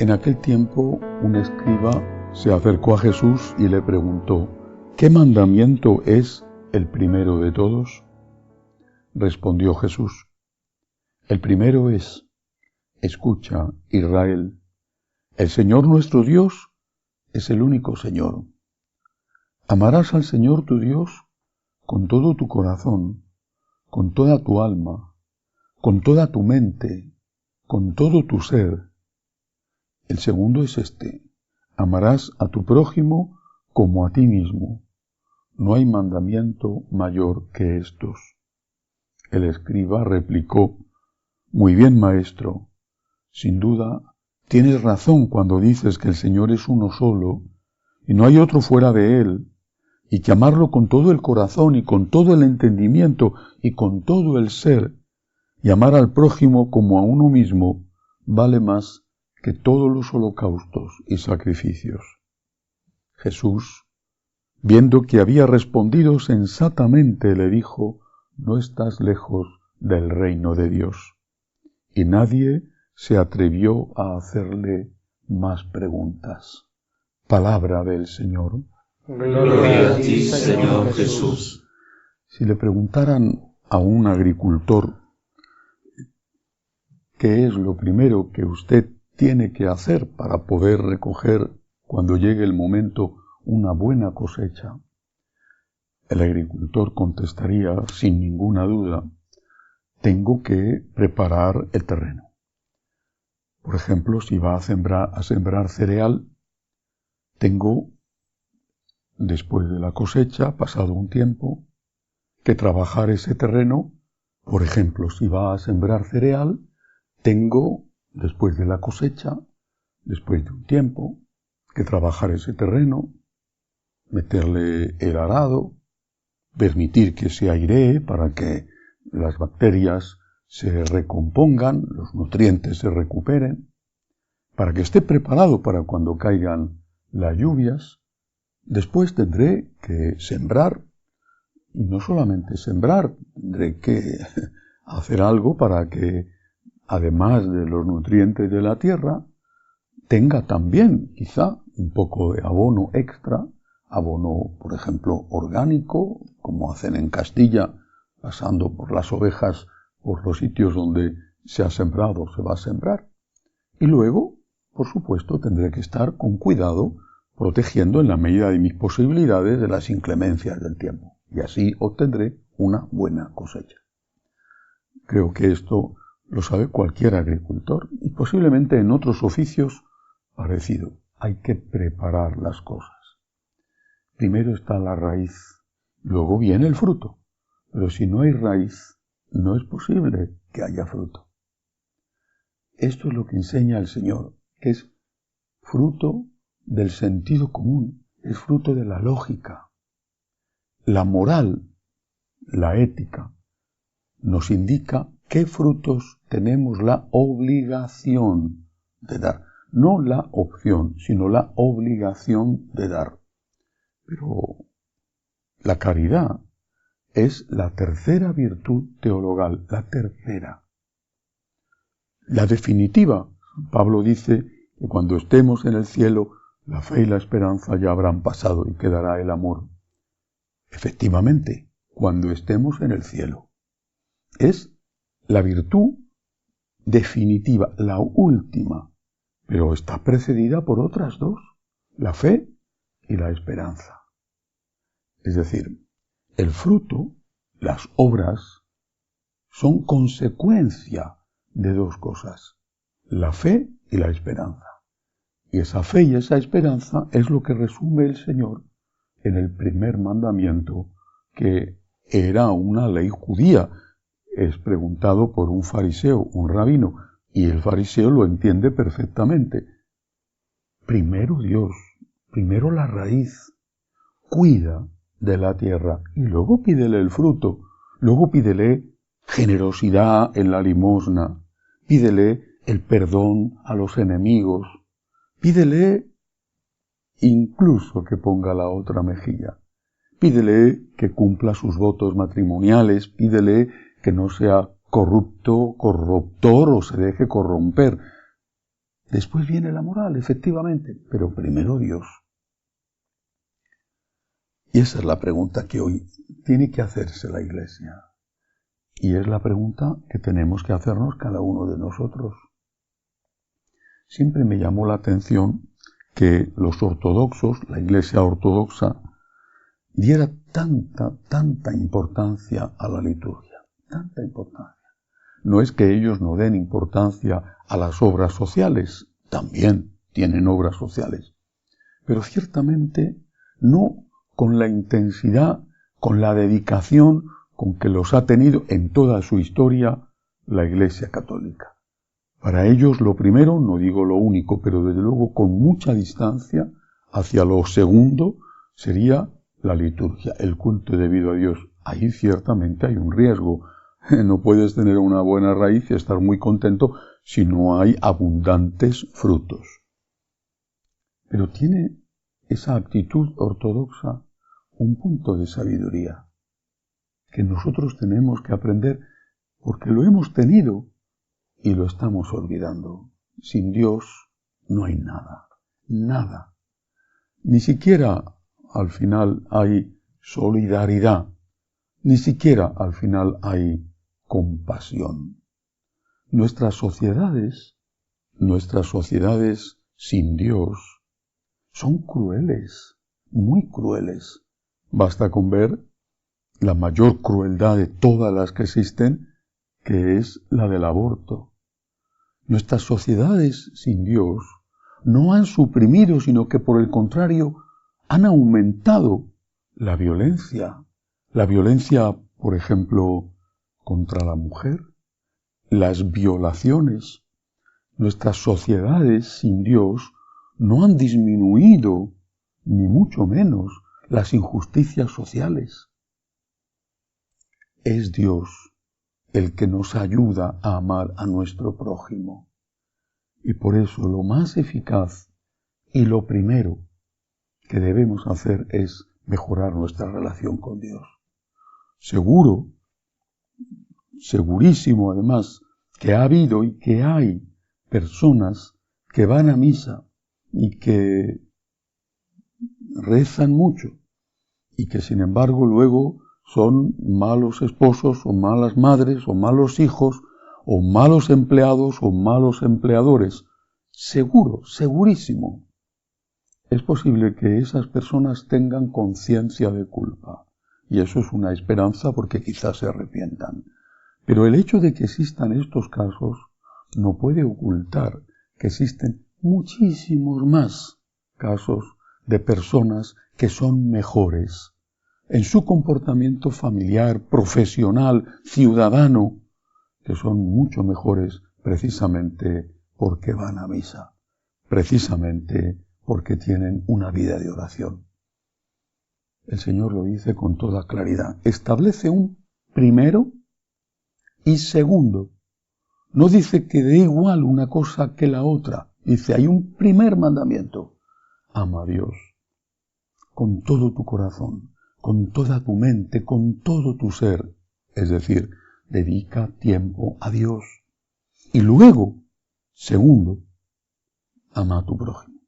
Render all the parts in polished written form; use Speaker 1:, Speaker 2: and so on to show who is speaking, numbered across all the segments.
Speaker 1: En aquel tiempo, un escriba se acercó a Jesús y le preguntó: ¿qué mandamiento es el primero de todos? Respondió Jesús: el primero es: escucha, Israel, el Señor nuestro Dios es el único Señor. Amarás al Señor tu Dios con todo tu corazón, con toda tu alma, con toda tu mente, con todo tu ser. El segundo es este: amarás a tu prójimo como a ti mismo. No hay mandamiento mayor que estos. El escriba replicó: muy bien, maestro. Sin duda, tienes razón cuando dices que el Señor es uno solo y no hay otro fuera de Él, y que amarlo con todo el corazón y con todo el entendimiento y con todo el ser, y amar al prójimo como a uno mismo, vale más que todos los holocaustos y sacrificios. Jesús, viendo que había respondido sensatamente, le dijo: no estás lejos del reino de Dios. Y nadie se atrevió a hacerle más preguntas. Palabra del Señor.
Speaker 2: Gloria a ti, Señor Jesús.
Speaker 1: Si le preguntaran a un agricultor qué es lo primero que usted tiene que hacer para poder recoger, cuando llegue el momento, una buena cosecha, el agricultor contestaría sin ninguna duda: tengo que preparar el terreno. Por ejemplo, si va a sembrar cereal, tengo, después de la cosecha, pasado un tiempo, que trabajar ese terreno. Por ejemplo, si va a sembrar cereal, tengo, después de la cosecha, después de un tiempo, que trabajar ese terreno, meterle el arado, permitir que se airee para que las bacterias se recompongan, los nutrientes se recuperen, para que esté preparado para cuando caigan las lluvias. Después tendré que sembrar, y no solamente sembrar, tendré que hacer algo para que, además de los nutrientes de la tierra, tenga también quizá un poco de abono extra, abono, por ejemplo, orgánico, como hacen en Castilla, pasando por las ovejas, por los sitios donde se ha sembrado, se va a sembrar. Y luego, por supuesto, tendré que estar con cuidado, protegiendo en la medida de mis posibilidades de las inclemencias del tiempo. Y así obtendré una buena cosecha. Creo que esto lo sabe cualquier agricultor y posiblemente en otros oficios parecido. Hay que preparar las cosas. Primero está la raíz, luego viene el fruto. Pero si no hay raíz, no es posible que haya fruto. Esto es lo que enseña el Señor, que es fruto del sentido común, es fruto de la lógica. La moral, la ética, nos indica qué frutos tenemos la obligación de dar. No la opción, sino la obligación de dar. Pero la caridad es la tercera virtud teologal, la tercera. La definitiva. Pablo dice que cuando estemos en el cielo, la fe y la esperanza ya habrán pasado y quedará el amor. Efectivamente, cuando estemos en el cielo. Es la virtud definitiva, la última, pero está precedida por otras dos, la fe y la esperanza. Es decir, el fruto, las obras, son consecuencia de dos cosas, la fe y la esperanza. Y esa fe y esa esperanza es lo que resume el Señor en el primer mandamiento, que era una ley judía. Es preguntado por un fariseo, un rabino, y el fariseo lo entiende perfectamente. Primero Dios, primero la raíz, cuida de la tierra y luego pídele el fruto, luego pídele generosidad en la limosna, pídele el perdón a los enemigos, pídele incluso que ponga la otra mejilla, pídele que cumpla sus votos matrimoniales, pídele que no sea corruptor o se deje corromper. Después viene la moral, efectivamente, pero primero Dios. Y esa es la pregunta que hoy tiene que hacerse la Iglesia. Y es la pregunta que tenemos que hacernos cada uno de nosotros. Siempre me llamó la atención que los ortodoxos, la Iglesia ortodoxa, diera tanta importancia a la liturgia. Tanta importancia. No es que ellos no den importancia a las obras sociales, también tienen obras sociales, pero ciertamente no con la intensidad, con la dedicación con que los ha tenido en toda su historia la Iglesia católica. Para ellos lo primero, no digo lo único, pero desde luego con mucha distancia hacia lo segundo, sería la liturgia, el culto debido a Dios. Ahí ciertamente hay un riesgo. No puedes tener una buena raíz y estar muy contento si no hay abundantes frutos. Pero tiene esa actitud ortodoxa un punto de sabiduría que nosotros tenemos que aprender porque lo hemos tenido y lo estamos olvidando. Sin Dios no hay nada, nada. Ni siquiera al final hay solidaridad, ni siquiera al final hay compasión. Nuestras sociedades sin Dios son crueles, muy crueles. Basta con ver la mayor crueldad de todas las que existen, que es la del aborto. Nuestras sociedades sin Dios no han suprimido, sino que por el contrario han aumentado la violencia. La violencia, por ejemplo, contra la mujer, las violaciones. Nuestras sociedades sin Dios no han disminuido, ni mucho menos, las injusticias sociales. Es Dios el que nos ayuda a amar a nuestro prójimo. Y por eso lo más eficaz y lo primero que debemos hacer es mejorar nuestra relación con Dios. Segurísimo además, que ha habido y que hay personas que van a misa y que rezan mucho y que sin embargo luego son malos esposos o malas madres o malos hijos o malos empleados o malos empleadores. Segurísimo. Es posible que esas personas tengan conciencia de culpa y eso es una esperanza porque quizás se arrepientan. Pero el hecho de que existan estos casos no puede ocultar que existen muchísimos más casos de personas que son mejores en su comportamiento familiar, profesional, ciudadano, que son mucho mejores precisamente porque van a misa, precisamente porque tienen una vida de oración. El Señor lo dice con toda claridad. Establece un primero y segundo. No dice que dé igual una cosa que la otra. Dice, hay un primer mandamiento. Ama a Dios con todo tu corazón, con toda tu mente, con todo tu ser. Es decir, dedica tiempo a Dios. Y luego, segundo, ama a tu prójimo.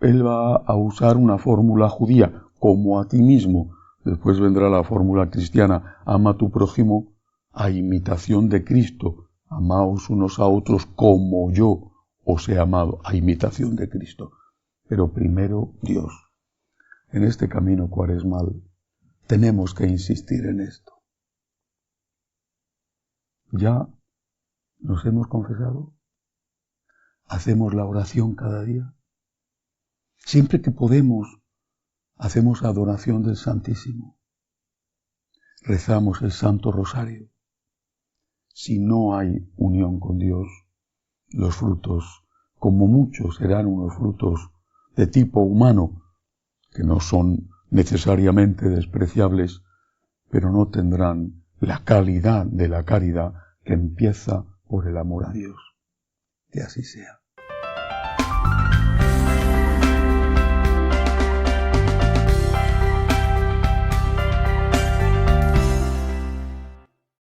Speaker 1: Él va a usar una fórmula judía, como a ti mismo. Después vendrá la fórmula cristiana, ama a tu prójimo a imitación de Cristo. Amaos unos a otros como yo os he amado, a imitación de Cristo. Pero primero Dios. En este camino cuaresmal tenemos que insistir en esto. ¿Ya nos hemos confesado? ¿Hacemos la oración cada día? Siempre que podemos, hacemos adoración del Santísimo. Rezamos el Santo Rosario. Si no hay unión con Dios, los frutos, como muchos, serán unos frutos de tipo humano, que no son necesariamente despreciables, pero no tendrán la calidad de la caridad que empieza por el amor a Dios. Que así sea.